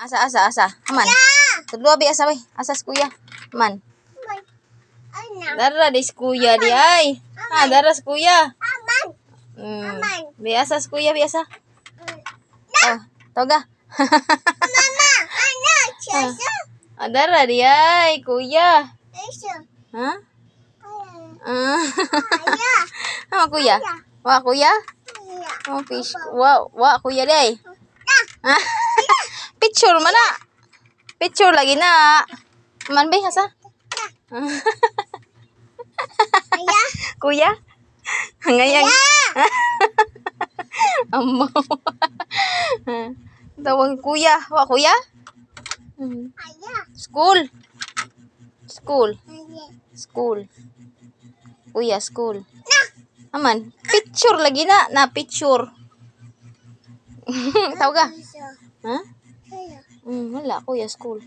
Asa. Aman. Tudlo abi asa bay. Asas kuya. Aman. Dara dis kuya di ay. Dara kuya. Biasa kuya biasa. Oh, toga. Dara di ay kuya. Ha? Kuya. Wa kuya. Oh, fish. Wa kuya day. Picture mana? Picture lagi na. Man be asa? Kuya? Ngayang. Amo. Tawag kuya. Wa kuya? School. Kuya, school. Aman, picture lagi na picture. Tawag ka? Ha? Wala, kuya, school.